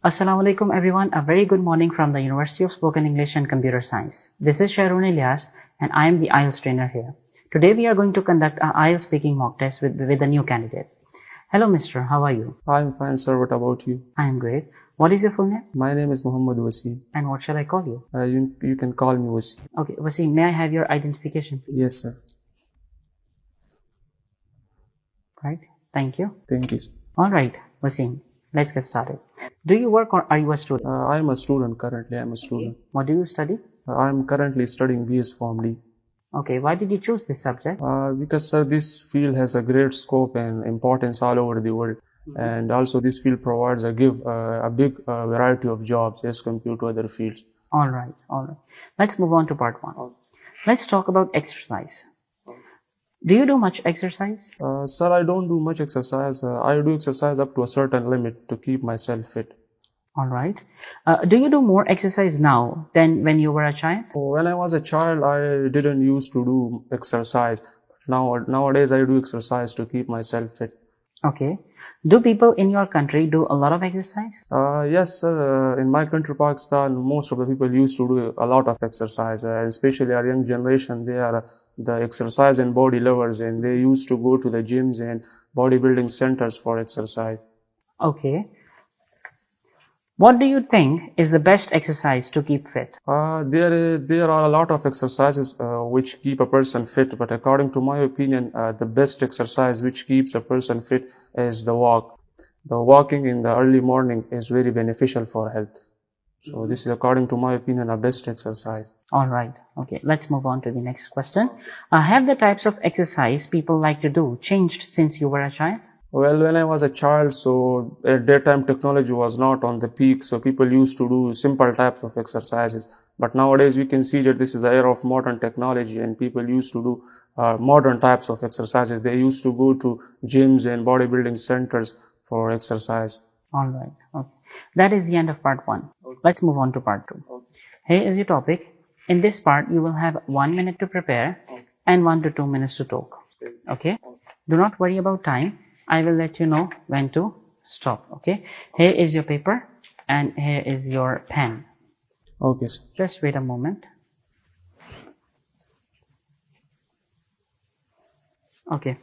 Assalamu alaikum everyone. A very good morning from the University of Spoken English and Computer Science. This is Sharon Ilyas and I am the IELTS trainer here. Today we are going to conduct an IELTS speaking mock test with a new candidate. Hello mister, how are you? I'm fine, sir. What about you? I am great. What is your full name? My name is Muhammad Wasim. And what shall I call you? You can call me Wasim. Okay, Wasim, may I have your identification please? Yes, sir. Right, thank you. Thank you. Alright, Wasim, let's get started. Do you work or are you a student? I'm a student currently. I'm a student. What do you study? I'm currently studying BS Form D. Okay, why did you choose this subject? Because, sir, this field has a great scope and importance all over the world. And also this field provides a big variety of jobs as compared to other fields. Alright. Let's move on to part 1. Let's talk about exercise. Do you do much exercise? Sir, I don't do much exercise. I do exercise up to a certain limit to keep myself fit. Alright. Do you do more exercise now than when you were a child? When I was a child, I didn't used to do exercise. Nowadays, I do exercise to keep myself fit. Okay. Do people in your country do a lot of exercise? Yes, sir. In my country, Pakistan, most of the people used to do a lot of exercise, especially our young generation. They are the exercise and body lovers, and they used to go to the gyms and bodybuilding centers for exercise. Okay. What do you think is the best exercise to keep fit? There are a lot of exercises which keep a person fit, but according to my opinion, the best exercise which keeps a person fit is the walk. The walking in the early morning is very beneficial for health. So this is, according to my opinion, a best exercise. Alright, okay, let's move on to the next question. Have the types of exercise people like to do changed since you were a child? Well, when I was a child, so at that time technology was not on the peak, so people used to do simple types of exercises. But nowadays we can see that this is the era of modern technology and people used to do modern types of exercises. They used to go to gyms and bodybuilding centers for exercise. Alright, okay. That is the end of part 1. Let's move on to part 2. Here is your topic. In this part, you will have 1 minute to prepare and 1 to 2 minutes to talk. Okay? Do not worry about time. I will let you know when to stop. Okay? Here is your paper and here is your pen. Okay, sir. Just wait a moment. Okay.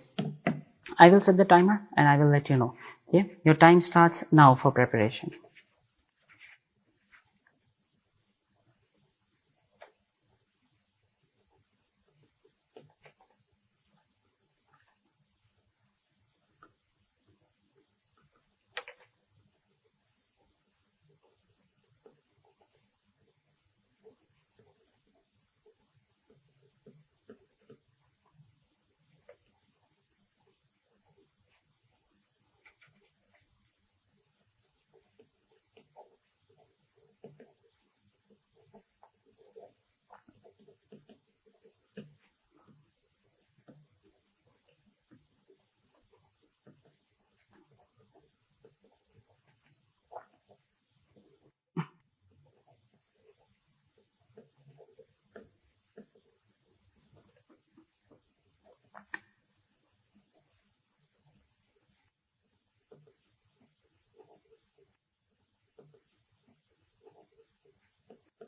I will set the timer and I will let you know. Okay? Your time starts now for preparation.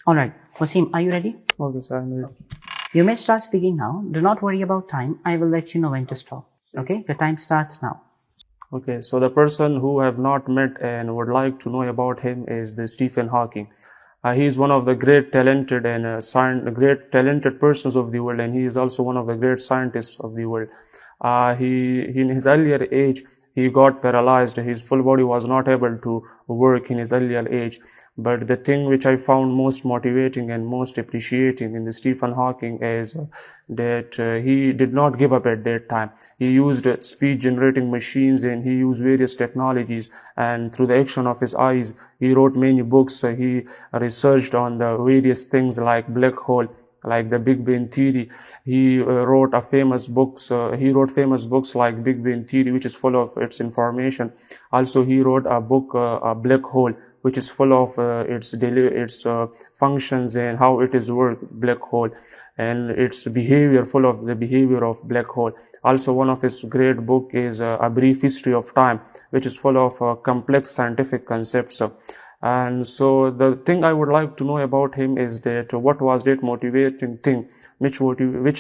Alright, Wasim, are you ready? Okay, sir, I'm ready. You may start speaking now. Do not worry about time. I will let you know when to stop. Okay, your time starts now. Okay, so the person who have not met and would like to know about him is the Stephen Hawking. He is one of the great talented and great talented persons of the world, and he is also one of the great scientists of the world. In his earlier age, he got paralyzed. His full body was not able to work in his earlier age. But the thing which I found most motivating and most appreciating in the Stephen Hawking is that he did not give up at that time. He used speech generating machines and he used various technologies, and through the action of his eyes, he wrote many books. He researched on the various things like black hole, like the Big Bang Theory. He wrote famous books like Big Bang Theory, which is full of its information. Also, he wrote a book, a Black Hole, which is full of its functions and how it is worked, black hole, and its behavior, full of the behavior of black hole. Also, one of his great book is A Brief History of Time, which is full of complex scientific concepts. And so the thing I would like to know about him is that what was that motivating thing which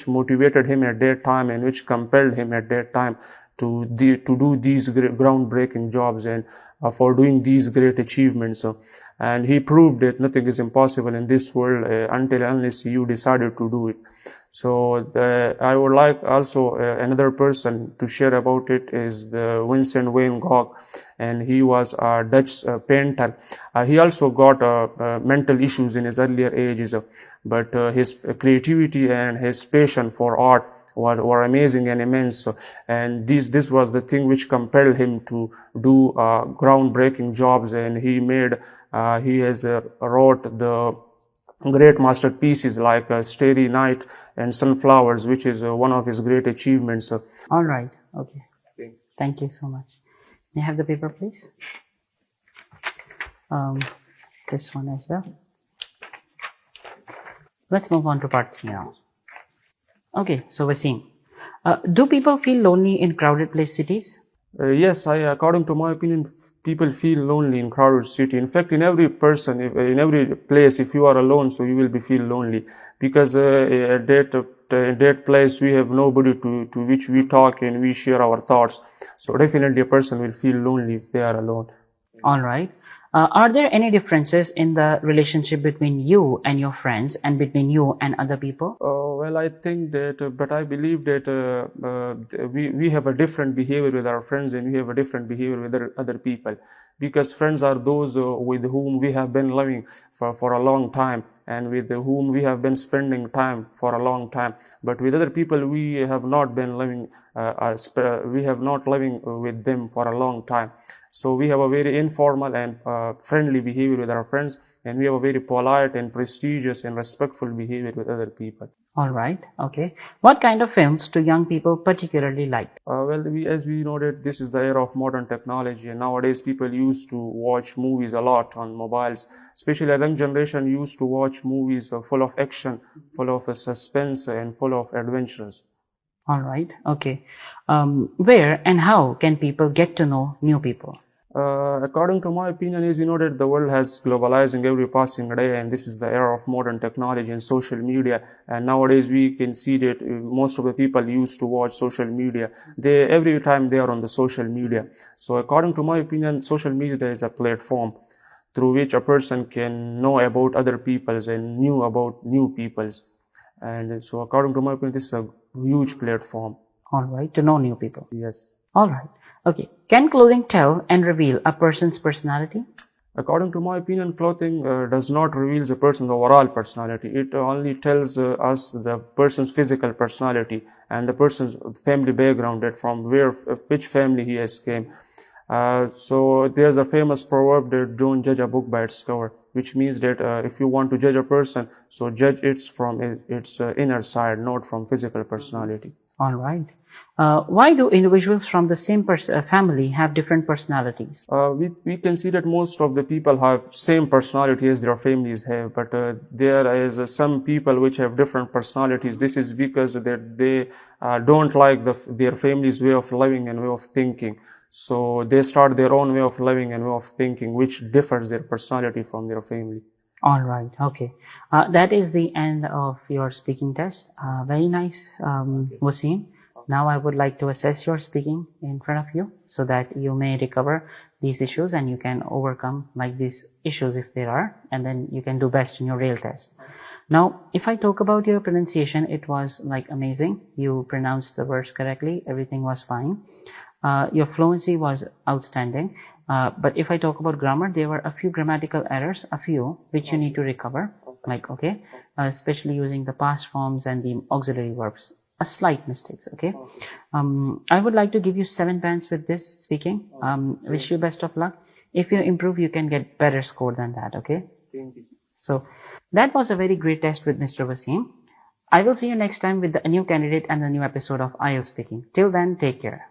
motivated him at that time and which compelled him at that time to do these groundbreaking jobs and for doing these great achievements. And he proved that nothing is impossible in this world until unless you decided to do it. So I would like also another person to share about it is the Vincent van Gogh, and he was a Dutch painter. He also got mental issues in his earlier ages, but his creativity and his passion for art were amazing and immense, and this was the thing which compelled him to do groundbreaking jobs, and he has wrote the great masterpieces like Starry Night and Sunflowers, which is one of his great achievements. All right. Okay. Thank you so much. May I have the paper, please? This one as well. Let's move on to part 3 now. Okay, so Wasim, do people feel lonely in crowded place cities? Yes, according to my opinion, people feel lonely in crowded city. In fact, in every person, in every place, if you are alone, so you will be feel lonely, because at that place we have nobody to which we talk and we share our thoughts. So definitely a person will feel lonely if they are alone. All right. Are there any differences in the relationship between you and your friends and between you and other people? Well, I think that, but I believe that we have a different behavior with our friends and we have a different behavior with other people, because friends are those with whom we have been living for a long time and with whom we have been spending time for a long time. But with other people, we have not been living, with them for a long time. So we have a very informal and friendly behavior with our friends, and we have a very polite and prestigious and respectful behavior with other people. All right. Okay. What kind of films do young people particularly like? Well, as we know that this is the era of modern technology, and nowadays people used to watch movies a lot on mobiles. Especially a young generation used to watch movies full of action, full of suspense, and full of adventures. All right. Okay. Where and how can people get to know new people? According to my opinion, is that the world has globalizing every passing day, and this is the era of modern technology and social media. And nowadays we can see that most of the people used to watch social media. Every time they are on the social media. So according to my opinion, social media is a platform through which a person can know about other peoples and knew about new peoples. And so according to my opinion, this is a huge platform. All right. To know new people. Yes. All right. Okay. Can clothing tell and reveal a person's personality? According to my opinion, clothing does not reveal the person's overall personality. It only tells us the person's physical personality and the person's family background, that from which family he has came. So there's a famous proverb that don't judge a book by its cover, which means that if you want to judge a person, so judge it from its inner side, not from physical personality. All right. Why do individuals from the same family have different personalities? We can see that most of the people have same personality as their families have, but there is some people which have different personalities. This is because that they don't like their family's way of living and way of thinking. So they start their own way of living and way of thinking, which differs their personality from their family. All right. Okay. That is the end of your speaking test. Very nice, Wasim. Now I would like to assess your speaking in front of you so that you may recover these issues and you can overcome like these issues if there are, and then you can do best in your real test. Now, if I talk about your pronunciation, it was like amazing. You pronounced the words correctly. Everything was fine. Your fluency was outstanding. But if I talk about grammar, there were a few grammatical errors, which you need to recover, especially using the past forms and the auxiliary verbs. A slight mistakes, okay? I would like to give you 7 bands with this speaking. Wish you best of luck. If you improve, you can get better score than that, okay? Thank you. So that was a very great test with Mr. Wasim. I will see you next time with a new candidate and a new episode of IELTS Speaking. Till then, take care.